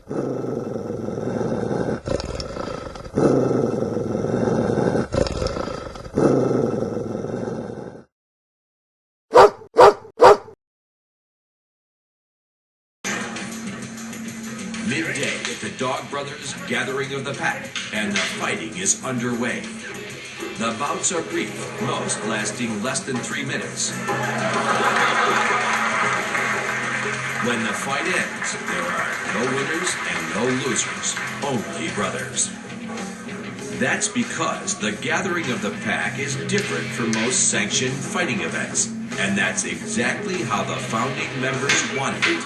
Midday at the Dog Brothers Gathering of the Pack, and the fighting is underway. The bouts are brief, most lasting less than 3 minutes. When the fight ends, there are no winners and no losers, only brothers. That's because the Gathering of the Pack is different from most sanctioned fighting events, and that's exactly how the founding members wanted it.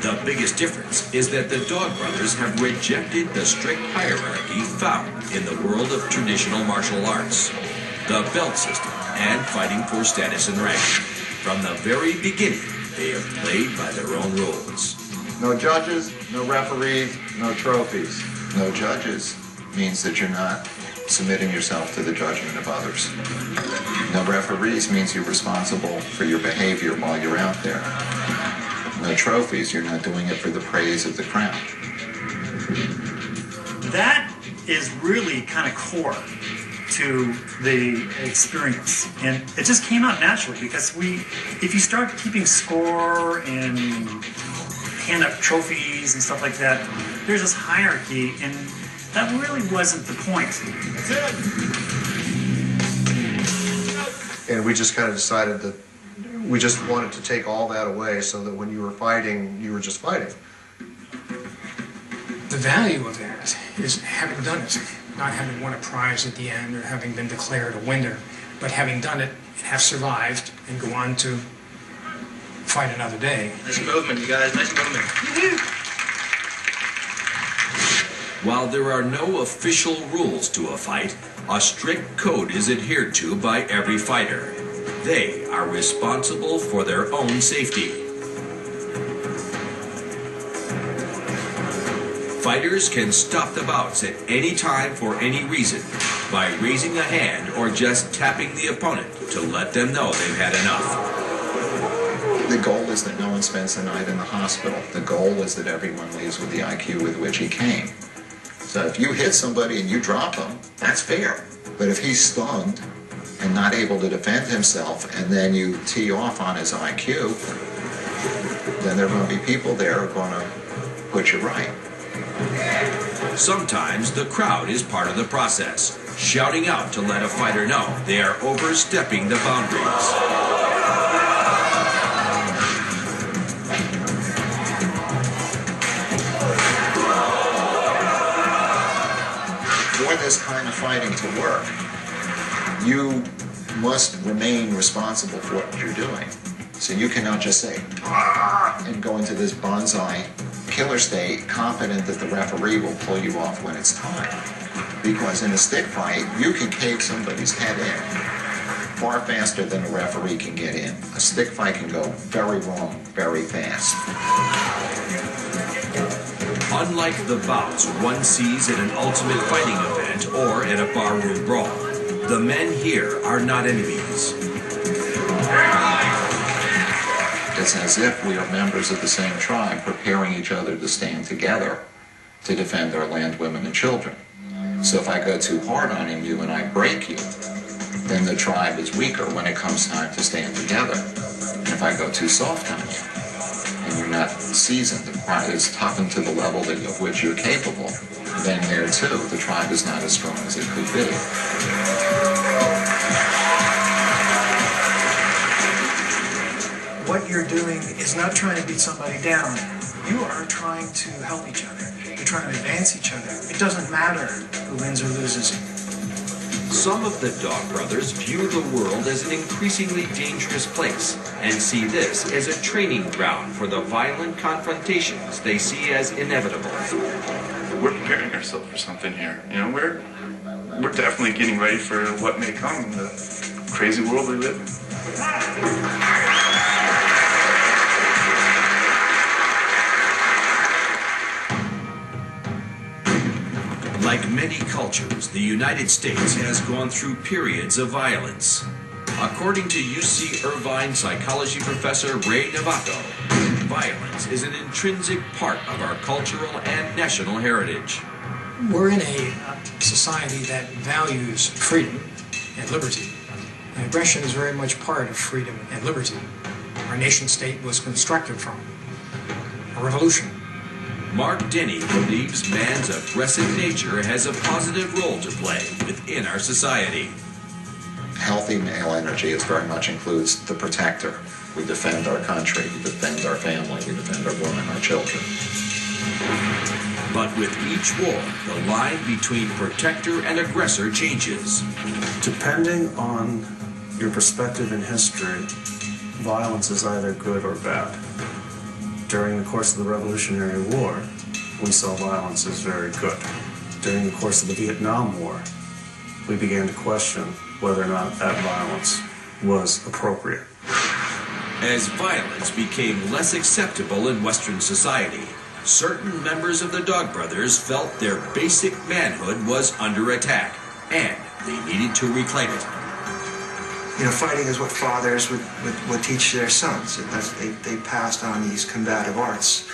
The biggest difference is that the Dog Brothers have rejected the strict hierarchy found in the world of traditional martial arts, the belt system, and fighting for status and rank. From the very beginning, they have played by their own rules. No judges, no referees, no trophies. No judges means that you're not submitting yourself to the judgment of others. No referees means you're responsible for your behavior while you're out there. No trophies, you're not doing it for the praise of the crowd. That is really kind of core to the experience, and it just came out naturally because if you start keeping score and hand up trophies and stuff like that, there's this hierarchy, and that really wasn't the point. And we just kind of decided that we just wanted to take all that away so that when you were fighting, you were just fighting. The value of that is having done it, not having won a prize at the end or having been declared a winner, but having done it and have survived and go on to fight another day. Nice movement, you guys. Nice movement. While there are no official rules to a fight, a strict code is adhered to by every fighter. They are responsible for their own safety. Fighters can stop the bouts at any time for any reason by raising a hand or just tapping the opponent to let them know they've had enough. The goal is that no one spends the night in the hospital. The goal is that everyone leaves with the IQ with which he came. So if you hit somebody and you drop him, that's fair. But if he's stunned and not able to defend himself, and then you tee off on his IQ, then there are going to be people there who are going to put you right. Sometimes the crowd is part of the process, shouting out to let a fighter know they are overstepping the boundaries. For this kind of fighting to work, you must remain responsible for what you're doing. So you cannot just say, "Ah," and go into this bonsai killer state, confident that the referee will pull you off when it's time. Because in a stick fight, you can cave somebody's head in far faster than a referee can get in. A stick fight can go very wrong very fast. Unlike the bouts one sees at an ultimate fighting event or at a barroom brawl, the men here are not enemies. It's as if we are members of the same tribe, preparing each other to stand together to defend our land, women, and children. So if I go too hard on you and I break you, then the tribe is weaker when it comes time to stand together. And if I go too soft on you, and you're not seasoned, the tribe is toughened to the level of which you're capable, then there too, the tribe is not as strong as it could be. What you're doing is not trying to beat somebody down. You are trying to help each other. You're trying to advance each other. It doesn't matter who wins or loses. Some of the Dog Brothers view the world as an increasingly dangerous place and see this as a training ground for the violent confrontations they see as inevitable. We're preparing ourselves for something here. You know, we're definitely getting ready for what may come in the crazy world we live in. Like many cultures, the United States has gone through periods of violence. According to UC Irvine psychology professor Ray Navato, violence is an intrinsic part of our cultural and national heritage. We're in a society that values freedom and liberty. And aggression is very much part of freedom and liberty. Our nation state was constructed from a revolution. Mark Denny believes man's aggressive nature has a positive role to play within our society. Healthy male energy is very much includes the protector. We defend our country, we defend our family, we defend our women, our children. But with each war, the line between protector and aggressor changes. Depending on your perspective in history, violence is either good or bad. During the course of the Revolutionary War, we saw violence as very good. During the course of the Vietnam War, we began to question whether or not that violence was appropriate. As violence became less acceptable in Western society, certain members of the Dog Brothers felt their basic manhood was under attack, and they needed to reclaim it. You know, fighting is what fathers would teach their sons. They passed on these combative arts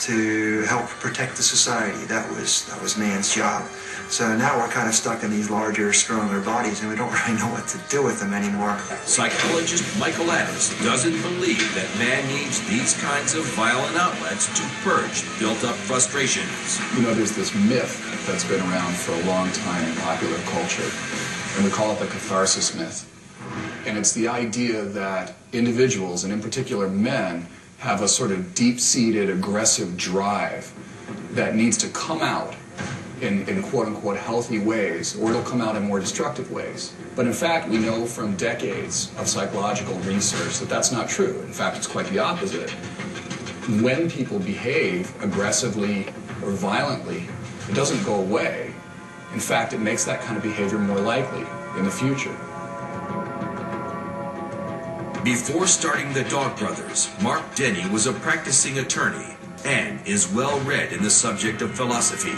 to help protect the society. That was man's job. So now we're kind of stuck in these larger, stronger bodies, and we don't really know what to do with them anymore. Psychologist Michael Adams doesn't believe that man needs these kinds of violent outlets to purge built-up frustrations. You know, there's this myth that's been around for a long time in popular culture, and we call it the catharsis myth. And it's the idea that individuals, and in particular men, have a sort of deep-seated aggressive drive that needs to come out in quote-unquote healthy ways, or it'll come out in more destructive ways. But in fact, we know from decades of psychological research that that's not true. In fact, it's quite the opposite. When people behave aggressively or violently, it doesn't go away. In fact, it makes that kind of behavior more likely in the future. Before starting the Dog Brothers, Mark Denny was a practicing attorney and is well read in the subject of philosophy.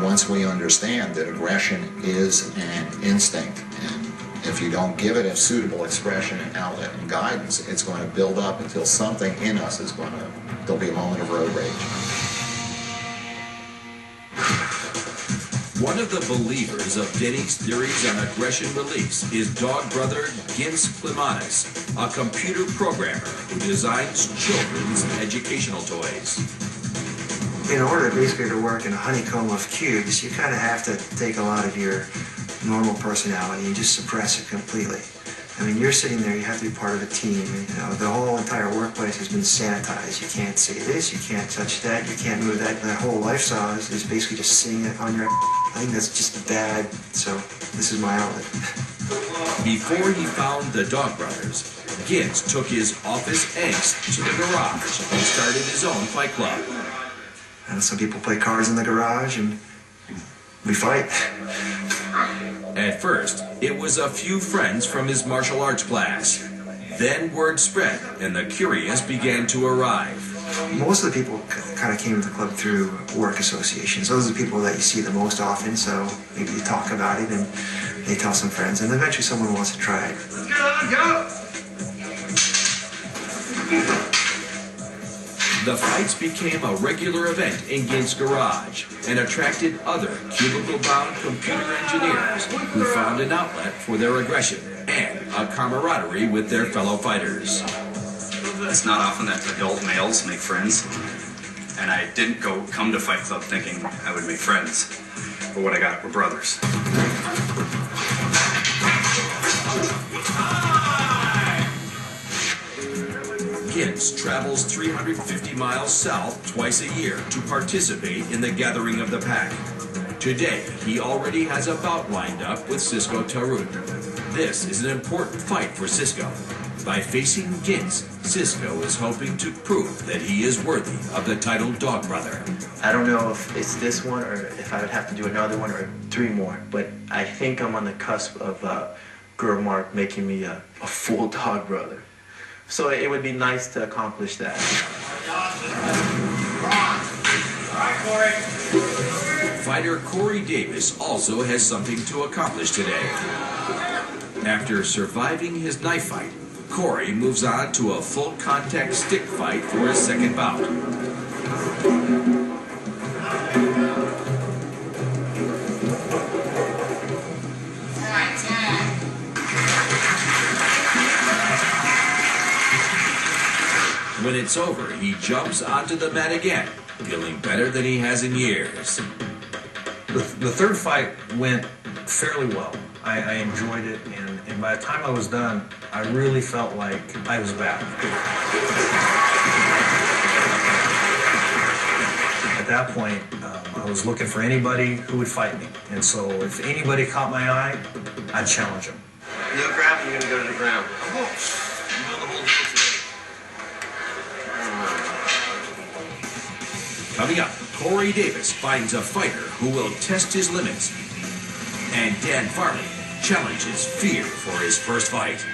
Once we understand that aggression is an instinct, and if you don't give it a suitable expression and outlet and guidance, it's going to build up until something in us is going to, there'll be a moment of road rage. One of the believers of Denny's theories on aggression release is dog brother Gins Klimanis, a computer programmer who designs children's educational toys. In order basically to work in a honeycomb of cubes, you kind of have to take a lot of your normal personality and just suppress it completely. I mean, you're sitting there, you have to be part of a team. And, you know, the whole entire workplace has been sanitized. You can't say this, you can't touch that, you can't move that. That whole lifestyle is basically just sitting it on your... I think that's just bad, so this is my outlet. Before he found the Dog Brothers, Gins took his office angst to the garage and started his own fight club. And some people play cards in the garage and we fight. At first, it was a few friends from his martial arts class. Then word spread and the curious began to arrive. Most of the people kind of came to the club through work associations. Those are the people that you see the most often, so maybe you talk about it and they tell some friends, and eventually someone wants to try it. Let's go! The fights became a regular event in Gins' garage and attracted other cubicle-bound computer engineers who found an outlet for their aggression and a camaraderie with their fellow fighters. It's not often that adult males make friends, and I didn't come to Fight Club thinking I would make friends, but what I got were brothers. Gins travels 350 miles south twice a year to participate in the gathering of the pack. Today, he already has a bout lined up with Cisco Tarut. This is an important fight for Cisco. By facing Gins, Cisco is hoping to prove that he is worthy of the title Dog Brother. I don't know if it's this one or if I would have to do another one or 3 more, but I think I'm on the cusp of Girl Mark making me a full Dog Brother. So it would be nice to accomplish that. Fighter Corey Davis also has something to accomplish today. After surviving his knife fight, Corey moves on to a full contact stick fight for his second bout. When it's over, he jumps onto the mat again, feeling better than he has in years. The third fight went fairly well. I enjoyed it, and by the time I was done, I really felt like I was back. At that point, I was looking for anybody who would fight me, and so if anybody caught my eye, I'd challenge them. No grabbing, you're gonna go to the ground. You know the whole deal today. Coming up, Corey Davis finds a fighter who will test his limits. And Dan Farley challenges fear for his first fight.